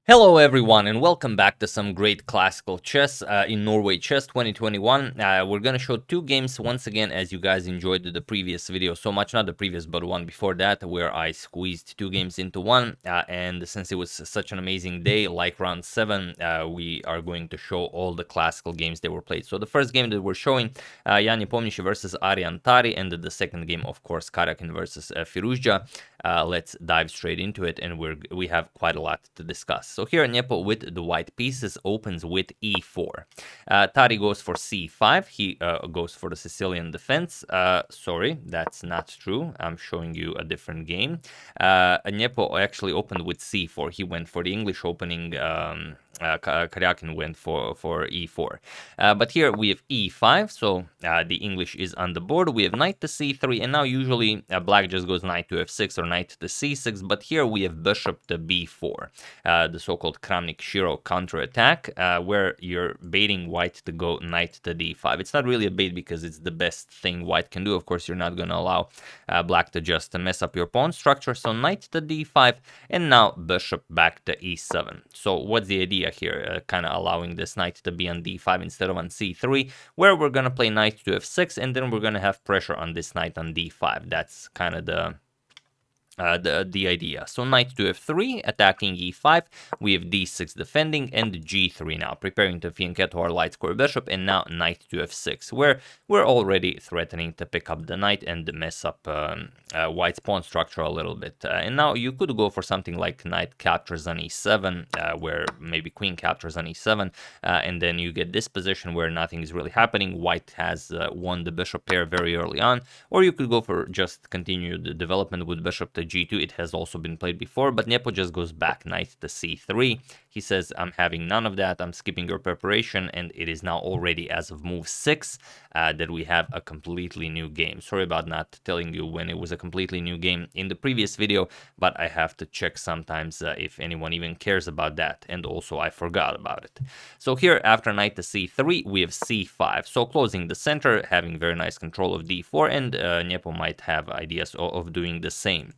Hello everyone and welcome back to some great classical chess in Norway Chess 2021. We're gonna show two games once again, as you guys enjoyed the previous video so much, not the previous but one before that, where I squeezed two games into one, and since it was such an amazing day, like round 7, we are going to show all the classical games that were played. So the first game that we're showing, Nepomniachtchi versus Aryan Tari, and the second game, of course, Karjakin versus Firouzja. Let's dive straight into it, and we have quite a lot to discuss. So here Nepo with the white pieces opens with e4. Tari goes for c5. He goes for the Sicilian defense. Sorry, that's not true. I'm showing you a different game. Nepo actually opened with c4. He went for the English opening. Karjakin went for e4. But here we have e5, so the English is on the board. We have knight to c3, and now usually black just goes knight to f6 or knight to c6, but here we have bishop to b4, the so-called Kramnik-Shirov counterattack, where you're baiting white to go knight to d5. It's not really a bait because it's the best thing white can do. Of course, you're not going to allow black to just mess up your pawn structure, so knight to d5, and now bishop back to e7. So what's the idea here? Kind of allowing this knight to be on d5 instead of on c3, where we're going to play knight to f6, and then we're going to have pressure on this knight on d5. That's kind of the idea. So knight to f3, attacking e5, we have d6 defending, and g3 now, preparing to fianchetto our light square bishop, and now knight to f6, where we're already threatening to pick up the knight and mess up white's pawn structure a little bit. And now you could go for something like knight captures on e7, where maybe queen captures on e7, and then you get this position where nothing is really happening. White has won the bishop pair very early on, or you could go for just continued development with bishop to g2. It has also been played before, but Nepo just goes back, knight to c3. He says, I'm having none of that, I'm skipping your preparation, and it is now already as of move 6 that we have a completely new game. Sorry about not telling you when it was a completely new game in the previous video, but I have to check sometimes if anyone even cares about that, and also I forgot about it. So here, after knight to c3, we have c5, so closing the center, having very nice control of d4, and Nepo might have ideas of doing the same.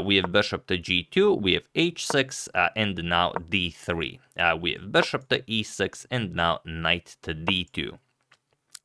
We have bishop to g2, we have h6, and now d3. We have bishop to e6, and now knight to d2.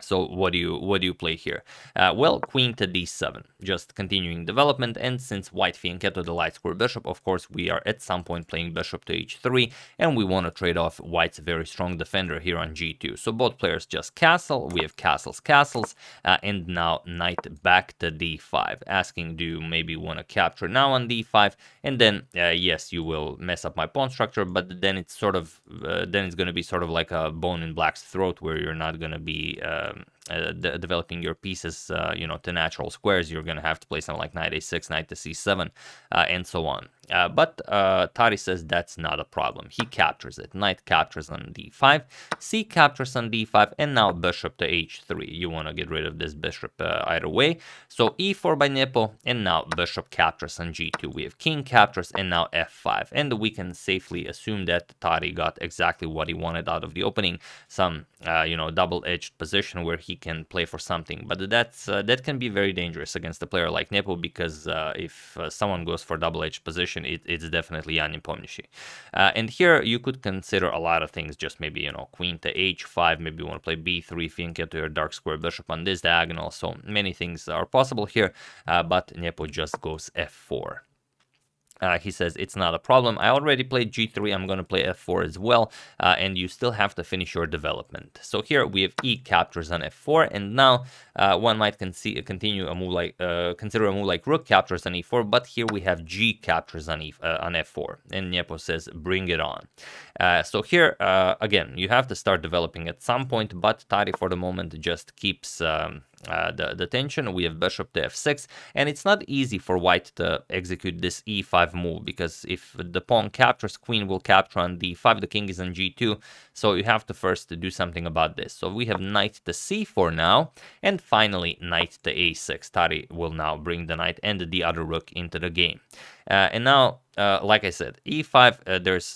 So what do you play here? Well, queen to d7, just continuing development, and since white fianchetto the light square bishop, of course we are at some point playing bishop to h3, and we want to trade off white's very strong defender here on g2. So both players just castle, we have castles, and now knight back to d5, asking, do you maybe want to capture now on d5, and then yes, you will mess up my pawn structure, but then it's sort of then it's going to be sort of like a bone in black's throat, where you're not going to be developing your pieces, to natural squares. You're going to have to play something like knight a6, knight to c7, and so on. But Tari says that's not a problem. He captures it. Knight captures on d5, c captures on d5, and now bishop to h3. You want to get rid of this bishop either way. So e4 by Nepo, and now bishop captures on g2. We have king captures, and now f5. And we can safely assume that Tari got exactly what he wanted out of the opening. Some, double-edged position where he can play for something. But that can be very dangerous against a player like Nepo, because if someone goes for double-edged position, it's definitely Nepomniachtchi. And here you could consider a lot of things, just maybe, queen to h5, maybe you want to play b3, fianchetto your dark square bishop on this diagonal, so many things are possible here, but Nepo just goes f4. He says it's not a problem. I already played g3. I'm going to play f4 as well, and you still have to finish your development. So here we have e captures on f4, and now one might consider a move like rook captures on e4, but here we have g captures on f4, and Nepo says bring it on. So here again, you have to start developing at some point, but Tari for the moment just keeps the tension. We have bishop to f6, and it's not easy for white to execute this e5 move, because if the pawn captures, queen will capture on d5, the king is on g2, so you have to first do something about this. So we have knight to c4 now, and finally knight to a6. Tari will now bring the knight and the other rook into the game. And now, like I said, e5,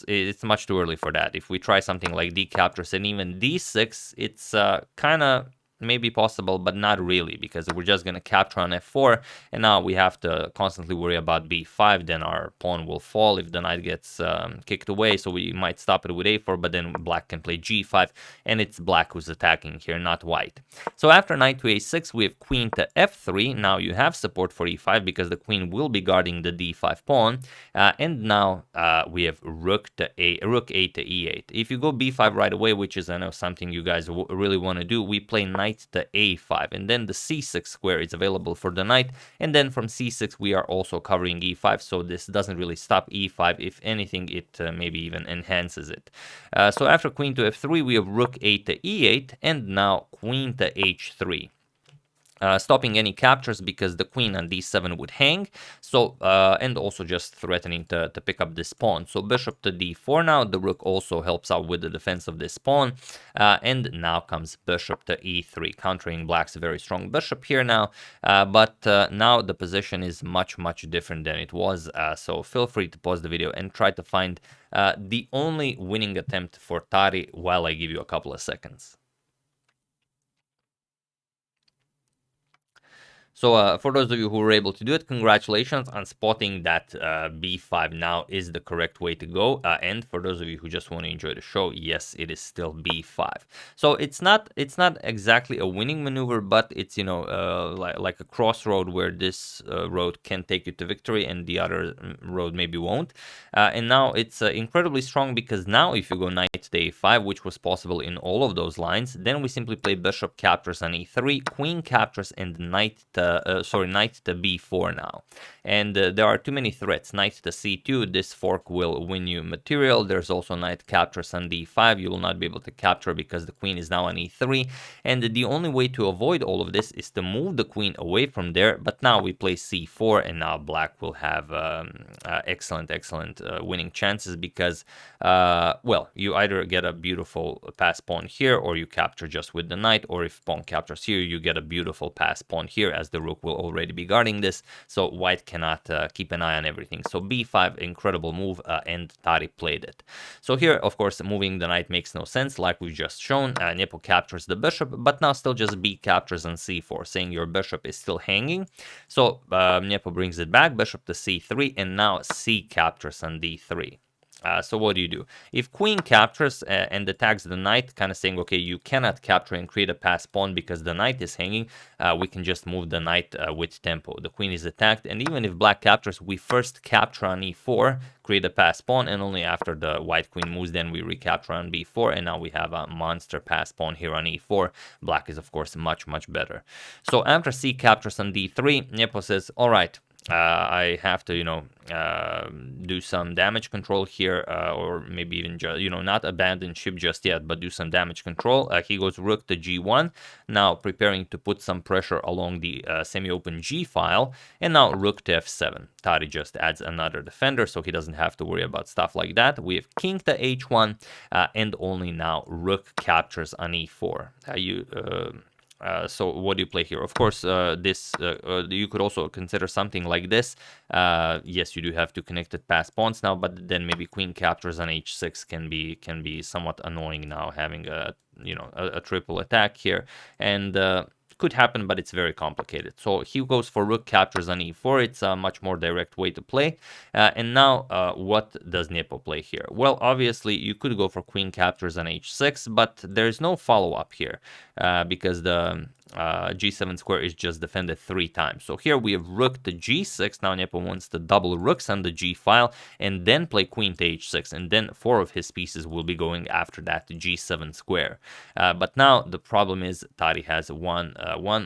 it's much too early for that. If we try something like d captures and even d6, it's kind of may be possible, but not really, because we're just going to capture on f4, and now we have to constantly worry about b5. Then our pawn will fall if the knight gets kicked away, so we might stop it with a4, but then black can play g5, and it's black who's attacking here, not white. So after knight to a6, we have queen to f3. Now you have support for e5 because the queen will be guarding the d5 pawn, and now we have rook a to e8. If you go b5 right away, which is, I know, something you guys really want to do, we play knight to a5, and then the c6 square is available for the knight, and then from c6 we are also covering e5, so this doesn't really stop e5. If anything, it maybe even enhances it. So after queen to f3, we have rook a to e8, and now queen to h3. Stopping any captures because the queen on d7 would hang, so and also just threatening to pick up this pawn. So bishop to d4 now. The rook also helps out with the defense of this pawn, and now comes bishop to e3, countering black's very strong bishop here now, but now the position is much different than it was, so feel free to pause the video and try to find the only winning attempt for Tari while I give you a couple of seconds. So for those of you who were able to do it, congratulations on spotting that b5 now is the correct way to go. And for those of you who just want to enjoy the show, yes, it is still b5. So it's not exactly a winning maneuver, but it's, you know, like a crossroad where this road can take you to victory and the other road maybe won't. And now it's incredibly strong because now if you go knight to a5, which was possible in all of those lines, then we simply play bishop captures on e3, queen captures, and knight to b4 now. And there are too many threats. Knight to c2, this fork will win you material. There's also knight captures on d5. You will not be able to capture because the queen is now on e3. And the only way to avoid all of this is to move the queen away from there. But now we play c4, and now black will have excellent winning chances because, well, you either get a beautiful pass pawn here, or you capture just with the knight, or if pawn captures here, you get a beautiful pass pawn here, as the rook will already be guarding this, so white cannot keep an eye on everything. So b5, incredible move, and Tari played it. So here, of course, moving the knight makes no sense, like we've just shown. Nepo captures the bishop, but now still just b captures on c4, saying your bishop is still hanging. So Nepo brings it back, bishop to c3, and now c captures on d3. So what do? If queen captures and attacks the knight, kind of saying, okay, you cannot capture and create a pass pawn because the knight is hanging, we can just move the knight with tempo. The queen is attacked, and even if black captures, we first capture on e4, create a pass pawn, and only after the white queen moves, then we recapture on b4, and now we have a monster pass pawn here on e4. Black is, of course, much better. So after c captures on d3, Nepo says, all right, I have to, you know, do some damage control here, or maybe even just, you know, not abandon ship just yet, but do some damage control. He goes rook to g1, now preparing to put some pressure along the semi-open g file, and now rook to f7. Tari just adds another defender, so he doesn't have to worry about stuff like that. We have king to h1, and only now rook captures on e4. So what do you play here? Of course, you could also consider something like this. Yes, you do have two connected pass pawns now, but then maybe queen captures on h6 can be somewhat annoying now, having a triple attack here, and could happen, but it's very complicated. So he goes for rook captures on e4. It's a much more direct way to play. And now, what does Nepo play here? Well, obviously, you could go for queen captures on h6, but there's no follow-up here because the g7 square is just defended 3 times. So here we have rook to g6. Now Nepo wants to double rooks on the g file and then play queen to h6, and then 4 of his pieces will be going after that to g7 square. But now the problem is Tari has one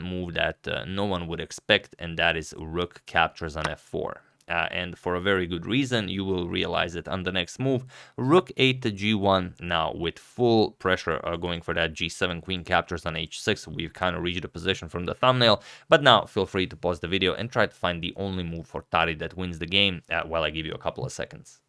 move that no one would expect, and that is rook captures on f4. And for a very good reason. You will realize it on the next move. Rook 8 to g1, now with full pressure going for that g7. Queen captures on h6. We've kind of reached the position from the thumbnail, but now feel free to pause the video and try to find the only move for Tari that wins the game while I give you a couple of seconds.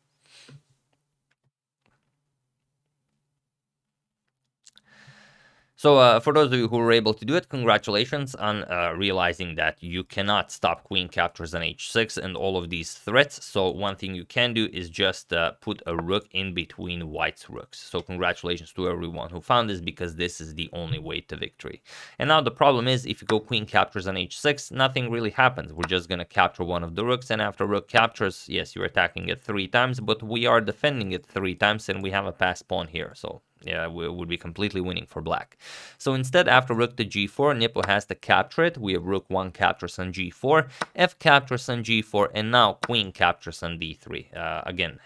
So for those of you who were able to do it, congratulations on realizing that you cannot stop queen captures on h6 and all of these threats. So one thing you can do is just put a rook in between white's rooks. So congratulations to everyone who found this, because this is the only way to victory. And now the problem is, if you go queen captures on h6, nothing really happens. We're just going to capture one of the rooks, and after rook captures, yes, you're attacking it 3 times, but we are defending it 3 times, and we have a passed pawn here. So yeah, we would be completely winning for black. So instead, after rook to g4, Nepo has to capture it. We have rook 1 captures on g4, f captures on g4, and now queen captures on d3. Again,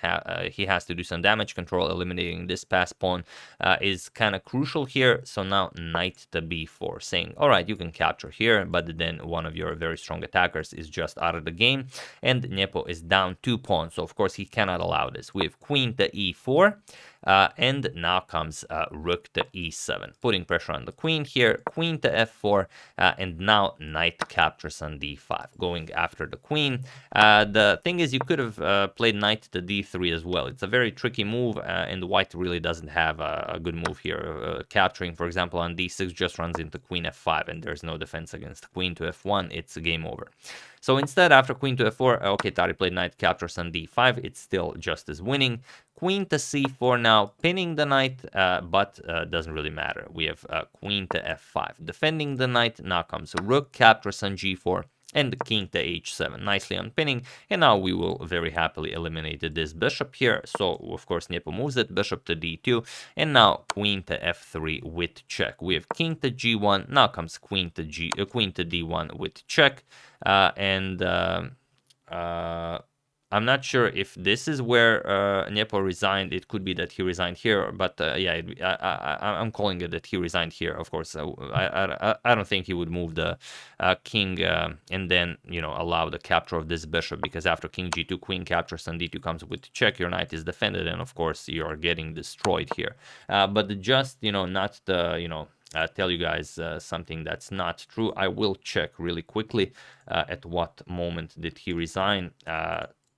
he has to do some damage control. Eliminating this pass pawn is kind of crucial here. So now knight to b4, saying, all right, you can capture here, but then one of your very strong attackers is just out of the game, and Nepo is down 2 pawns. So of course he cannot allow this. We have queen to e4. And now comes rook to e7, putting pressure on the queen here, queen to f4, and now knight captures on d5, going after the queen. The thing is, you could have played knight to d3 as well. It's a very tricky move, and white really doesn't have a good move here. Capturing, for example, on d6 just runs into queen f5, and there's no defense against queen to f1. It's a game over. So instead, after queen to f4, okay, Tari played knight captures on d5. It's still just as winning. Queen to c4 now, pinning the knight, but doesn't really matter. We have queen to f5, defending the knight. Now comes rook captures on g4, and the king to h7, nicely unpinning. And now we will very happily eliminate this bishop here. So of course Nepo moves it, bishop to d2, and now queen to f3 with check. We have king to g1. Now comes queen to d1 with check, I'm not sure if this is where Nepo resigned. It could be that he resigned here, but yeah, I'm calling it that he resigned here. Of course, I don't think he would move the king and then, you know, allow the capture of this bishop, because after king g2, queen captures and d2 comes with check, your knight is defended, and of course you are getting destroyed here. But just, you know, not the, you know, tell you guys something that's not true, I will check really quickly at what moment did he resign.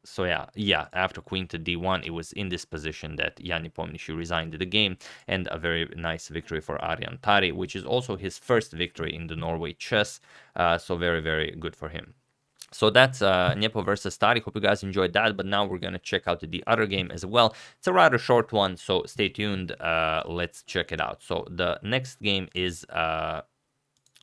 So yeah, after queen to d1, it was in this position that Nepomniachtchi resigned the game, and a very nice victory for Aryan Tari, which is also his first victory in the Norway Chess. So very, very good for him. So that's Nepo versus Tari. Hope you guys enjoyed that. But now we're going to check out the other game as well. It's a rather short one, so stay tuned. Let's check it out. So the next game is...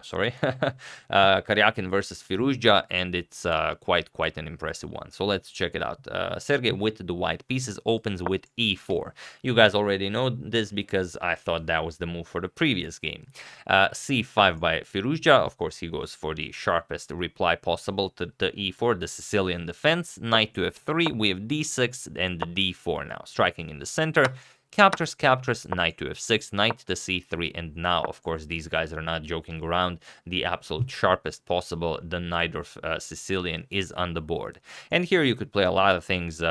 Karjakin versus Firouzja, and it's quite an impressive one. So let's check it out. Sergey with the white pieces opens with e4. You guys already know this because I thought that was the move for the previous game. c5 by Firouzja. Of course, he goes for the sharpest reply possible to the e4, the Sicilian defense. Knight to f3. We have d6 and d4 now, striking in the center. Captures, knight to f6, knight to c3, and now, of course, these guys are not joking around. The absolute sharpest possible, the Najdorf Sicilian, is on the board. And here you could play a lot of things.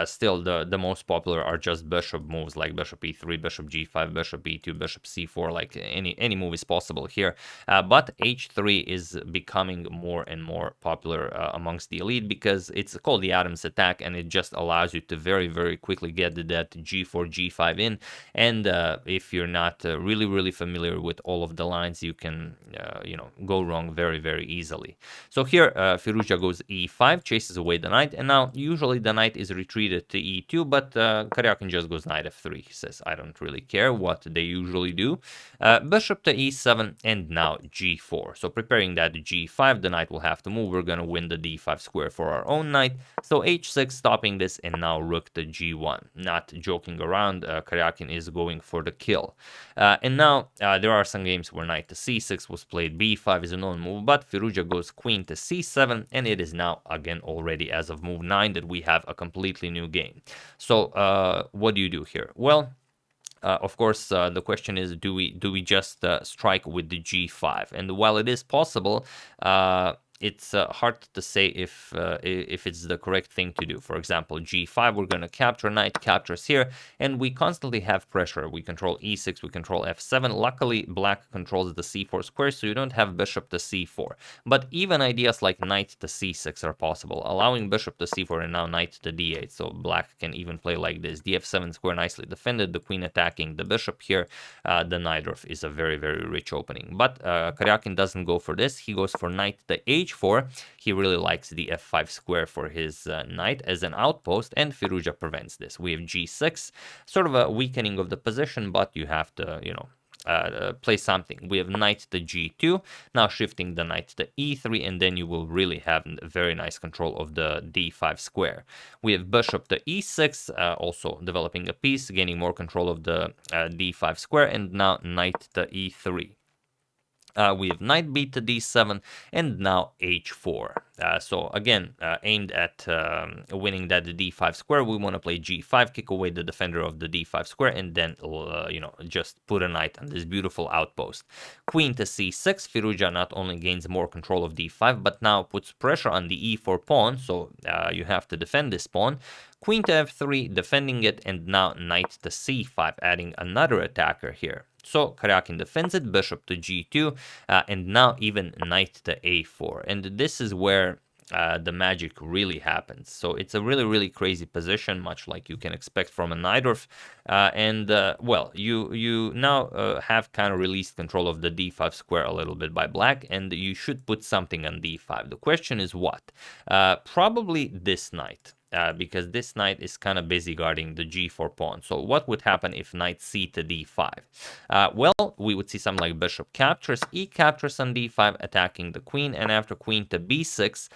Still, the most popular are just bishop moves, like bishop e3, bishop g5, bishop e2, bishop c4, like any move is possible here. But h3 is becoming more and more popular amongst the elite, because it's called the Adam's attack, and it just allows you to very, very quickly get that g4, g5 in, and if you're not really familiar with all of the lines, you can go wrong very, very easily. So here Firouzja goes e5, chases away the knight, and now usually the knight is retreated to e2, but Karjakin just goes knight f3. He says, I don't really care what they usually do. Bishop to e7, and now g4. So preparing that g5, the knight will have to move. We're going to win the d5 square for our own knight. So h6 stopping this, and now rook to g1. Not joking around, Karjakin is going for the kill. And now there are some games where knight to c6 was played, b5 is a known move, but Firouzja goes queen to c7, and it is now again already as of move 9 that we have a completely new game. So what do you do here? Well, of course, the question is, do we just strike with the g5? And while it is possible, it's hard to say if it's the correct thing to do. For example, g5, we're going to capture, knight captures here, and we constantly have pressure. We control e6, we control f7. Luckily, black controls the c4 square, so you don't have bishop to c4. But even ideas like knight to c6 are possible, allowing bishop to c4 and now knight to d8. So black can even play like this. The f7 square nicely defended, the queen attacking the bishop here. The Najdorf is a very, very rich opening. But Karjakin doesn't go for this. He goes for knight to h4. He really likes the f5 square for his knight as an outpost, and Firouzja prevents this. We have g6, sort of a weakening of the position, but you have to, play something. We have knight to g2, now shifting the knight to e3, and then you will really have very nice control of the d5 square. We have bishop to e6, also developing a piece, gaining more control of the d5 square, and now knight to e3. We have knight b to d7, and now h4. So again, aimed at winning that d5 square, we want to play g5, kick away the defender of the d5 square, and then, just put a knight on this beautiful outpost. Queen to c6, Firouzja not only gains more control of d5, but now puts pressure on the e4 pawn, so you have to defend this pawn. Queen to f3, defending it, and now knight to c5, adding another attacker here. So Karjakin defends it, bishop to g2, and now even knight to a4. And this is where the magic really happens. So it's a really, really crazy position, much like you can expect from a Najdorf. Well, you now have kind of released control of the d5 square a little bit by black, and you should put something on d5. The question is what? Probably this knight. Because this knight is kind of busy guarding the g4 pawn. So what would happen if knight c to d5? Well, we would see something like bishop captures, e captures on d5, attacking the queen, and after queen to b6,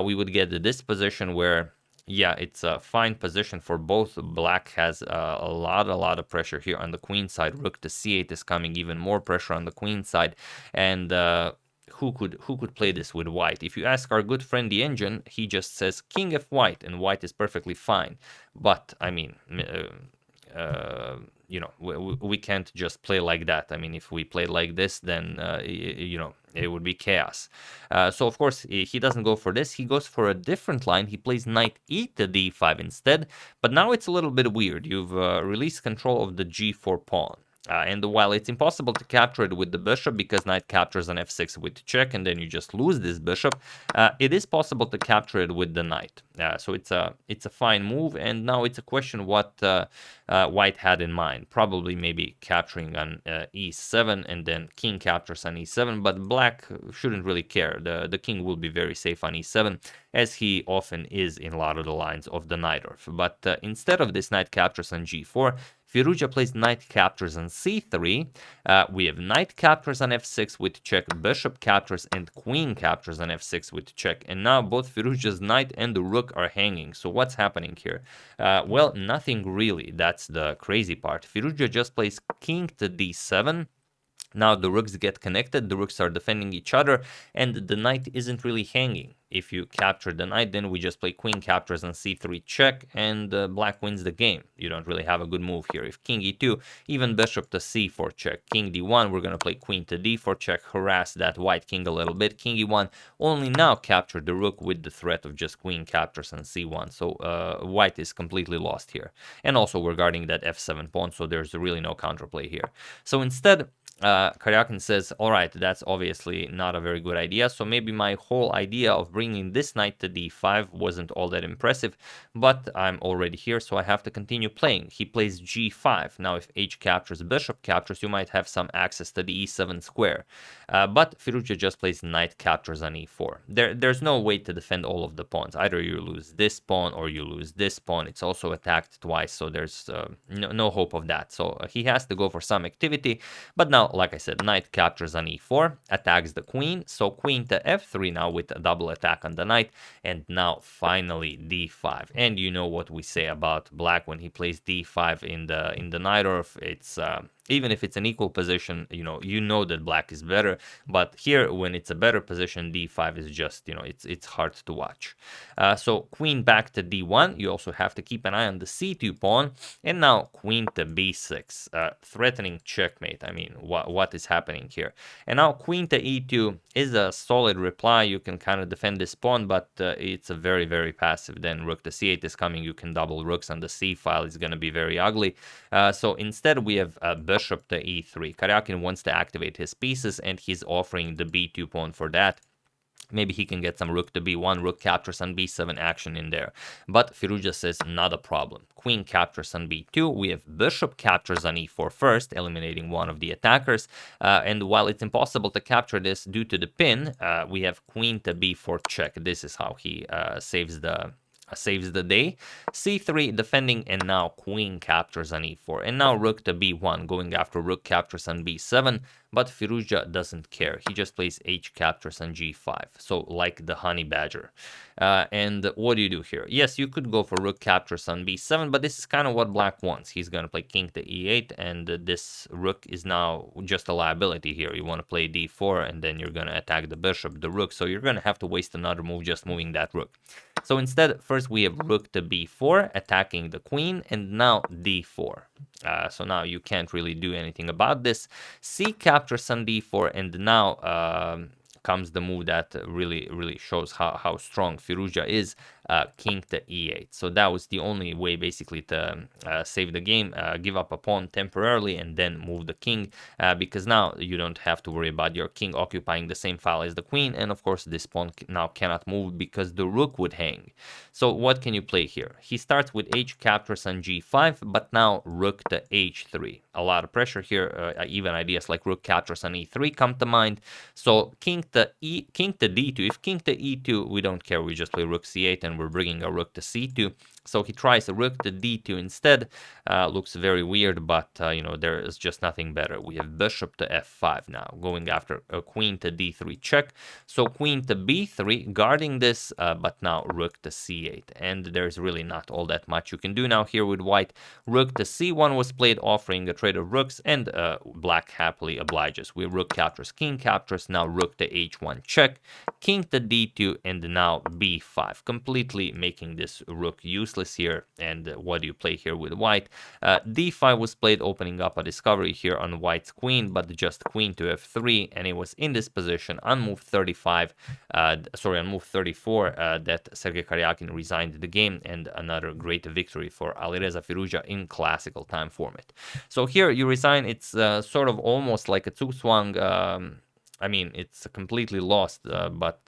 we would get this position where, yeah, it's a fine position for both. Black has a lot of pressure here on the queen side. Rook to c8 is coming, even more pressure on the queen side, and who could play this with white? If you ask our good friend the engine, he just says king f white, and white is perfectly fine. But I mean, we can't just play like that. I mean, if we play like this, then it would be chaos. So of course he doesn't go for this. He goes for a different line. He plays knight e to d5 instead. But now it's a little bit weird. You've released control of the g4 pawn. And while it's impossible to capture it with the bishop because knight captures on f6 with check, and then you just lose this bishop, it is possible to capture it with the knight. So it's a fine move, and now it's a question what white had in mind. Probably maybe capturing on e7, and then king captures on e7, but black shouldn't really care. The king will be very safe on e7, as he often is in a lot of the lines of the Najdorf. But instead of this knight captures on g4, Firouzja plays knight captures on c3. We have knight captures on f6 with check, bishop captures, and queen captures on f6 with check. And now both Firouzja's knight and the rook are hanging. So what's happening here? Well, nothing really. That's the crazy part. Firouzja just plays king to d7. Now the rooks get connected, the rooks are defending each other, and the knight isn't really hanging. If you capture the knight, then we just play queen captures on c3 check, and black wins the game. You don't really have a good move here. If king e2, even bishop to c4 check. King d1, we're going to play queen to d4 check, harass that white king a little bit. King e1, only now capture the rook with the threat of just queen captures on c1. So white is completely lost here. And also we're guarding that f7 pawn, so there's really no counterplay here. So instead, Karjakin says, all right, that's obviously not a very good idea. So maybe my whole idea of bringing this knight to d5 wasn't all that impressive, but I'm already here, so I have to continue playing. He plays g5. Now, if h captures, bishop captures, you might have some access to the e7 square. But Firouzja just plays knight captures on e4. There's no way to defend all of the pawns. Either you lose this pawn or you lose this pawn. It's also attacked twice, so there's no hope of that. So he has to go for some activity. But now, like I said, knight captures on e4, attacks the queen, so queen to f3 now with a double attack on the knight, and now finally d5. And you know what we say about black when he plays d5 in the Najdorf, it's even if it's an equal position, you know that black is better. But here, when it's a better position, d5 is just, it's hard to watch. So queen back to d1. You also have to keep an eye on the c2 pawn. And now queen to b6, threatening checkmate. I mean, what is happening here? And now queen to e2 is a solid reply. You can kind of defend this pawn, but it's a very, very passive. Then rook to c8 is coming. You can double rooks on the c file. It's going to be very ugly. So instead, we have bishop to e3. Karjakin wants to activate his pieces, and he's offering the b2 pawn for that. Maybe he can get some rook to b1, rook captures on b7 action in there. But Firouzja says, not a problem. Queen captures on b2. We have bishop captures on e4 first, eliminating one of the attackers. And while it's impossible to capture this due to the pin, we have queen to b4 check. This is how he saves the day. c3 defending, and now queen captures on e4, and now rook to b1, going after rook captures on b7. But Firouzja doesn't care. He just plays h captures on g5, so like the honey badger. And what do you do here? Yes, you could go for rook captures on b7, but this is kind of what black wants. He's going to play king to e8, and this rook is now just a liability here. You want to play d4, and then you're going to attack the bishop, the rook, so you're going to have to waste another move just moving that rook. So instead, first we have rook to b4, attacking the queen, and now d4. So now you can't really do anything about this. C captures on d4, and now comes the move that really shows how strong Firouzja is, king to e8. So that was the only way basically to save the game, give up a pawn temporarily and then move the king, because now you don't have to worry about your king occupying the same file as the queen, and of course this pawn now cannot move because the rook would hang. So what can you play here? He starts with h captures on g5, but now rook to h3. A lot of pressure here, even ideas like rook captures on e3 come to mind. So king to d2. If king to e2, we don't care, we just play rook c8 and we're bringing a rook to c2. So he tries a rook to d2 instead. Looks very weird, but there is just nothing better. We have bishop to f5 now, going after a queen to d3 check. So queen to b3, guarding this, but now rook to c8. And there's really not all that much you can do now here with white. Rook to c1 was played, offering a trade of rooks, and black happily obliges. We have rook captures, king captures, now rook to h1 check, king to d2, and now b5, completely making this rook useless here. And what do you play here with white? d5 was played, opening up a discovery here on white's queen, but just queen to f3, and it was in this position on move 35, on move 34, that Sergey Karjakin resigned the game, and another great victory for Alireza Firouzja in classical time format. So here you resign. It's sort of almost like a two-swung. I mean, it's completely lost, but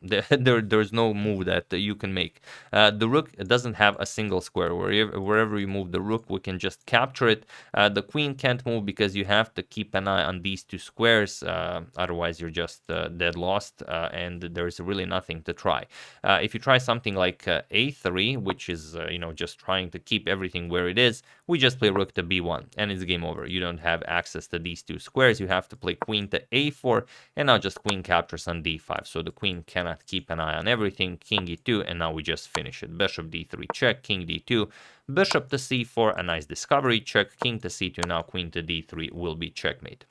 there's no move that you can make. The rook doesn't have a single square. Wherever you move the rook, we can just capture it. The queen can't move because you have to keep an eye on these two squares. Otherwise, you're just dead lost, and there's really nothing to try. If you try something like a3, which is just trying to keep everything where it is, we just play rook to b1, and it's game over. You don't have access to these two squares. You have to play queen to a4, and now just queen captures on d5. So the queen cannot keep an eye on everything. King e2, and now we just finish it. Bishop d3 check, king d2, bishop to c4, a nice discovery check, king to c2, now queen to d3 will be checkmate.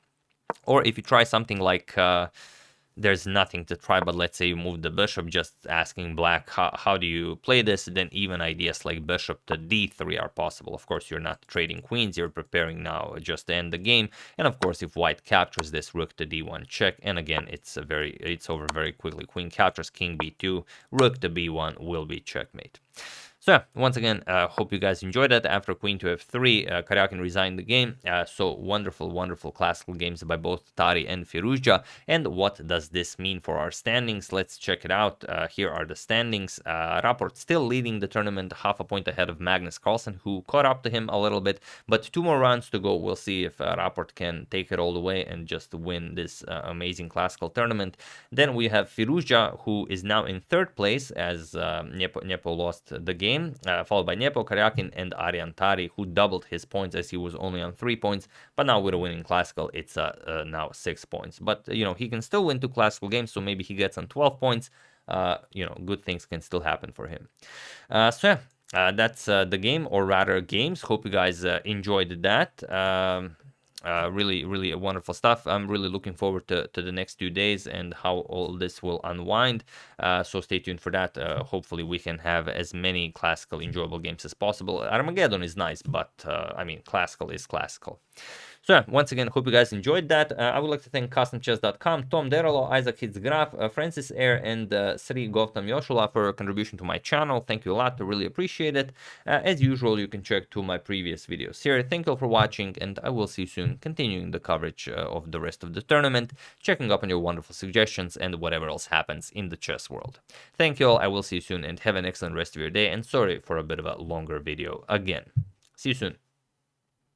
Or if you try something like there's nothing to try, but let's say you move the bishop, just asking black how do you play this, then even ideas like bishop to d3 are possible. Of course, you're not trading queens, you're preparing now just to end the game. And of course, if white captures this, rook to d1 check, and again it's over very quickly. Queen captures, king b2, rook to b1 will be checkmate. So yeah, once again, hope you guys enjoyed that. After queen to f3, Karjakin resigned the game. So wonderful classical games by both Tari and Firouzja. And what does this mean for our standings? Let's check it out. Here are the standings. Rapport still leading the tournament, half a point ahead of Magnus Carlsen, who caught up to him a little bit. But 2 more rounds to go. We'll see if Rapport can take it all the way and just win this amazing classical tournament. Then we have Firouzja, who is now in 3rd place, as Nepo lost the game. Followed by Nepo, Karjakin, and Aryan Tari, who doubled his points as he was only on 3 points. But now with a winning classical, it's now 6 points. But he can still win 2 classical games, so maybe he gets on 12 points. Good things can still happen for him. So yeah, that's the game, or rather games. Hope you guys enjoyed that. Really wonderful stuff. I'm really looking forward to the next 2 days and how all this will unwind. So stay tuned for that. Hopefully we can have as many classical enjoyable games as possible. Armageddon is nice, but I mean, classical is classical. So yeah, once again, hope you guys enjoyed that. I would like to thank CustomChess.com, Tom Derolo, Isaac Hitzgraf, Francis Air, and Sri Gautam Yoshula for contribution to my channel. Thank you a lot. I really appreciate it. As usual, you can check to my previous videos here. Thank you all for watching, and I will see you soon, continuing the coverage of the rest of the tournament, checking up on your wonderful suggestions, and whatever else happens in the chess world. Thank you all. I will see you soon, and have an excellent rest of your day, and sorry for a bit of a longer video again. See you soon.